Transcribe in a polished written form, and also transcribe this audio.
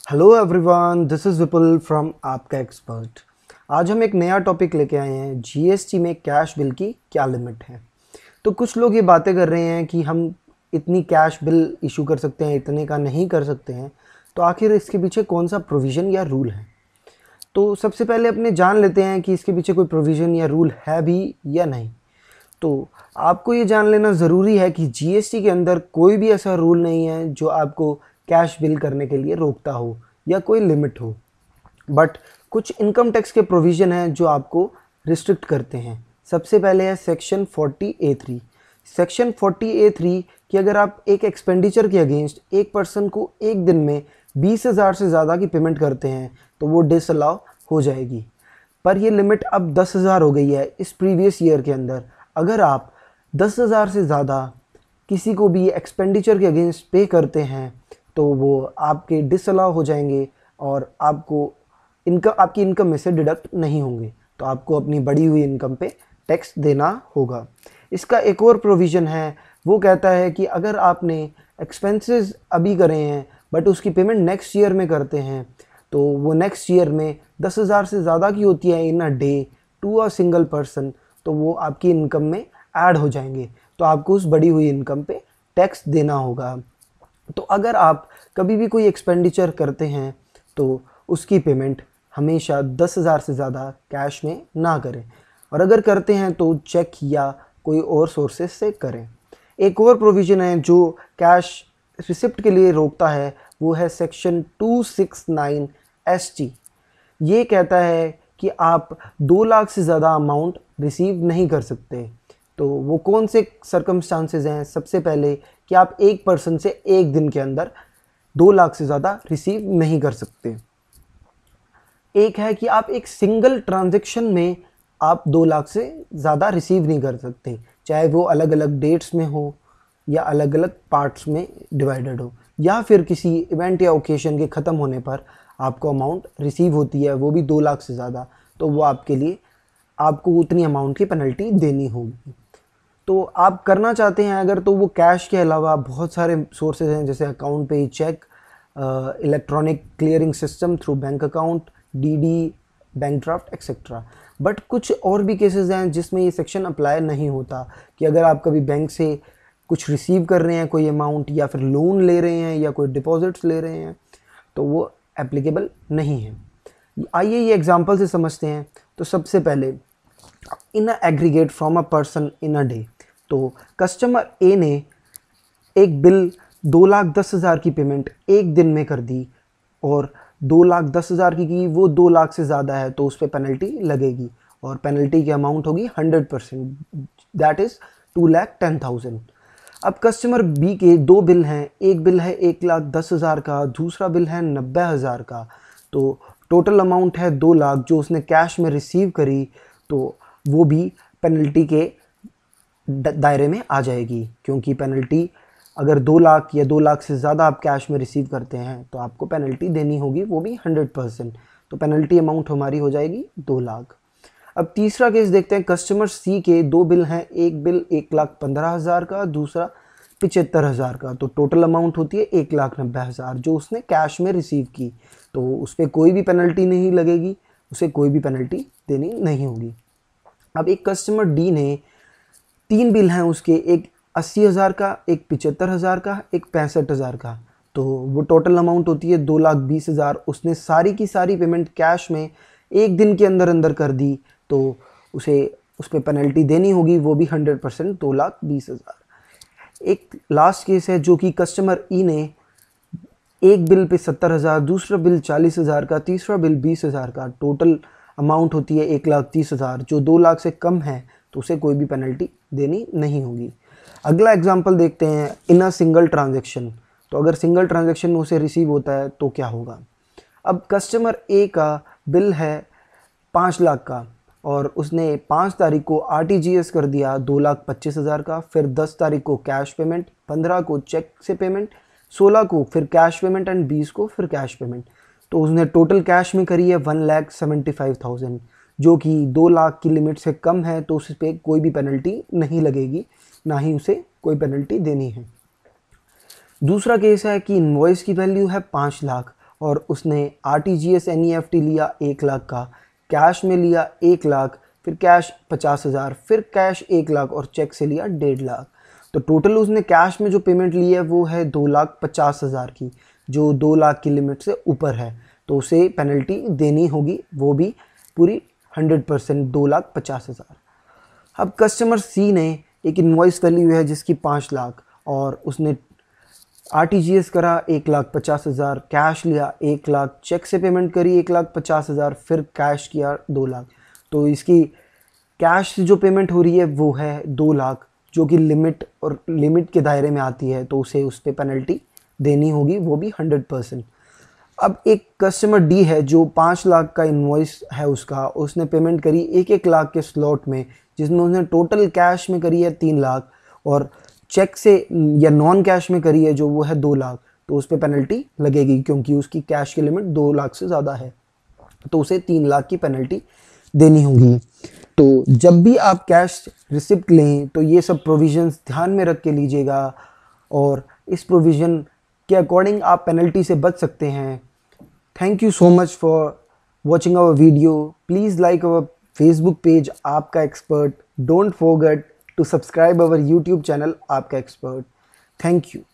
Hello everyone, this is Vipul from आपका expert. आज हम एक नया टॉपिक लेके आए हैं। जीएसटी में कैश बिल की क्या लिमिट है। तो कुछ लोग ये बातें कर रहे हैं कि हम इतनी कैश बिल इशू कर सकते हैं, इतने का नहीं कर सकते हैं। तो आखिर इसके पीछे कौन सा प्रोविज़न या रूल है। तो सबसे पहले अपने जान लेते हैं कि इसके पीछे कोई प्रोविज़न या रूल है भी या नहीं। तो आपको ये जान लेना ज़रूरी है कि जीएसटी के अंदर कोई भी ऐसा रूल नहीं है जो आपको कैश बिल करने के लिए रोकता हो या कोई लिमिट हो। बट कुछ इनकम टैक्स के प्रोविज़न हैं जो आपको रिस्ट्रिक्ट करते हैं। सबसे पहले है सेक्शन 40A3। सेक्शन 40A3 कि अगर आप एक एक्सपेंडिचर के अगेंस्ट एक पर्सन को एक दिन में 20,000 से ज़्यादा की पेमेंट करते हैं तो वो डिसअलाउ हो जाएगी। पर ये लिमिट अब 10,000 हो गई है इस प्रीवियस ईयर के अंदर। अगर आप 10,000 से ज़्यादा किसी को भी एक्सपेंडिचर के अगेंस्ट पे करते हैं तो वो आपके डिसअलाउ हो जाएंगे और आपकी इनकम में से डिडक्ट नहीं होंगे। तो आपको अपनी बढ़ी हुई इनकम पे टैक्स देना होगा। इसका एक और प्रोविज़न है, वो कहता है कि अगर आपने एक्सपेंसेस अभी करे हैं बट उसकी पेमेंट नेक्स्ट ईयर में करते हैं तो वो नेक्स्ट ईयर में 10,000 से ज़्यादा की होती है in a day to a single person, तो वो आपकी इनकम में ऐड हो जाएंगे। तो आपको उस बढ़ी हुई इनकम पे टैक्स देना होगा। तो अगर आप कभी भी कोई एक्सपेंडिचर करते हैं तो उसकी पेमेंट हमेशा 10,000 से ज़्यादा कैश में ना करें, और अगर करते हैं तो चेक या कोई और सोर्सेस से करें। एक और प्रोविज़न है जो कैश रिसिप्ट के लिए रोकता है, वो है सेक्शन 269ST। ये कहता है कि आप 2 लाख से ज़्यादा अमाउंट रिसीव नहीं कर सकते। तो वो कौन से सर्कमस्टांसेस हैं। सबसे पहले कि आप एक पर्सन से एक दिन के अंदर 2 लाख से ज़्यादा रिसीव नहीं कर सकते। एक है कि आप एक सिंगल ट्रांजैक्शन में आप 2 लाख से ज़्यादा रिसीव नहीं कर सकते, चाहे वो अलग अलग डेट्स में हो या अलग अलग पार्ट्स में डिवाइडेड हो, या फिर किसी इवेंट या ओकेशन के ख़त्म होने पर आपको अमाउंट रिसीव होती है वो भी 2 लाख से ज़्यादा, तो वो आपके लिए आपको उतनी अमाउंट की पेनल्टी देनी होगी। तो आप करना चाहते हैं अगर, तो वो कैश के अलावा बहुत सारे सोर्सेज हैं, जैसे अकाउंट पे cheque, electronic clearing system through bank account, DD, bank draft etcetera. But कुछ और भी केसेस हैं जिसमें ये सेक्शन अप्लाई नहीं होता, कि अगर आप कभी बैंक से कुछ रिसीव कर रहे हैं कोई अमाउंट, या फिर लोन ले रहे हैं या कोई डिपॉजिट्स ले रहे हैं, तो वो एप्लीकेबल नहीं है। आइए ये एग्जांपल से समझते हैं। तो सबसे पहले in a aggregate from a person in a day. तो कस्टमर ए ने एक बिल 2,10,000 की पेमेंट एक दिन में कर दी, और 2,10,000 की वो 2 लाख से ज़्यादा है तो उस पर पेनल्टी लगेगी, और पेनल्टी की अमाउंट होगी 100%, दैट इज़ 2,10,000। अब कस्टमर बी के 2 बिल हैं, एक बिल है 1,10,000 का, दूसरा बिल है 90,000 का। तो टोटल अमाउंट है 2 लाख जो उसने कैश में रिसीव करी, तो वो भी पेनल्टी के दायरे में आ जाएगी, क्योंकि पेनल्टी अगर 2 लाख या 2 लाख से ज़्यादा आप कैश में रिसीव करते हैं तो आपको पेनल्टी देनी होगी, वो भी 100%। तो पेनल्टी अमाउंट हमारी हो जाएगी 2 लाख। अब तीसरा केस देखते हैं। कस्टमर सी के 2 बिल हैं, एक बिल 1,15,000 का, दूसरा 75,000 का। तो टोटल अमाउंट होती है 1,90,000 जो उसने कैश में रिसीव की, तो उस पर कोई भी पेनल्टी नहीं लगेगी, उसे कोई भी पेनल्टी देनी नहीं होगी। अब एक कस्टमर डी ने 3 बिल हैं उसके, एक 80,000 का, एक 75,000 का, एक 65,000 का। तो वो टोटल अमाउंट होती है 2,20,000। उसने सारी की सारी पेमेंट कैश में एक दिन के अंदर अंदर कर दी, तो उसे उस पर पेनल्टी देनी होगी, वो भी 100%, 2,20,000। एक लास्ट केस है जो कि कस्टमर ई ने एक बिल पे 70,000, दूसरा बिल 40,000 का, तीसरा बिल 20,000 का। टोटल अमाउंट होती है 1,30,000 जो 2 लाख से कम है, तो उसे कोई भी पेनल्टी देनी नहीं होगी। अगला एग्जांपल देखते हैं, इन अ सिंगल ट्रांजैक्शन। तो अगर सिंगल ट्रांजैक्शन में उसे रिसीव होता है तो क्या होगा। अब कस्टमर ए का बिल है 5 लाख का, और उसने 5 तारीख को आरटीजीएस कर दिया 2,25,000 का, फिर 10 तारीख को कैश पेमेंट, 15 को चेक से पेमेंट, 16 को फिर कैश पेमेंट एंड 20 को फिर कैश पेमेंट। तो उसने टोटल कैश में करी है 1,75,000, जो कि 2 लाख की लिमिट से कम है, तो उस पर कोई भी पेनल्टी नहीं लगेगी, ना ही उसे कोई पेनल्टी देनी है। दूसरा केस है कि इनवॉइस की वैल्यू है 5 लाख और उसने RTGS NEFT लिया 1 लाख का, कैश में लिया 1 लाख, फिर कैश 50,000, फिर कैश 1 लाख और चेक से लिया 1.5 लाख। तो टोटल उसने कैश में जो पेमेंट ली है वो है 2,50,000 की, जो 2 लाख की लिमिट से ऊपर है। तो उसे पेनल्टी देनी होगी, वो भी पूरी 100%, 2,50,000। अब कस्टमर सी ने एक इनवॉइस डाली हुई है जिसकी 5 लाख, और उसने RTGS करा 1,50,000, कैश लिया 1 लाख, चेक से पेमेंट करी 1,50,000, फिर कैश किया 2 लाख। तो इसकी कैश से जो पेमेंट हो रही है वो है 2 लाख, जो कि लिमिट के दायरे में आती है, तो उसे उस पर पेनल्टी देनी होगी, वो भी 100%। अब एक कस्टमर डी है जो 5 लाख का इनवॉइस है उसका, उसने पेमेंट करी 1-1 लाख के स्लॉट में, जिसमें उसने टोटल कैश में करी है 3 लाख और चेक से या नॉन कैश में करी है जो वो है 2 लाख। तो उस पर पेनल्टी लगेगी क्योंकि उसकी कैश की लिमिट 2 लाख से ज़्यादा है, तो उसे 3 लाख की पेनल्टी देनी होगी। तो जब भी आप कैश रिसिप्ट लें तो ये सब प्रोविजंस ध्यान में रख के लीजिएगा, और इस प्रोविज़न के अकॉर्डिंग आप पेनल्टी से बच सकते हैं। Thank you so much for watching our video. Please like our Facebook page आपका expert. Don't forget to subscribe our YouTube channel आपका एक्सपर्ट. Thank you.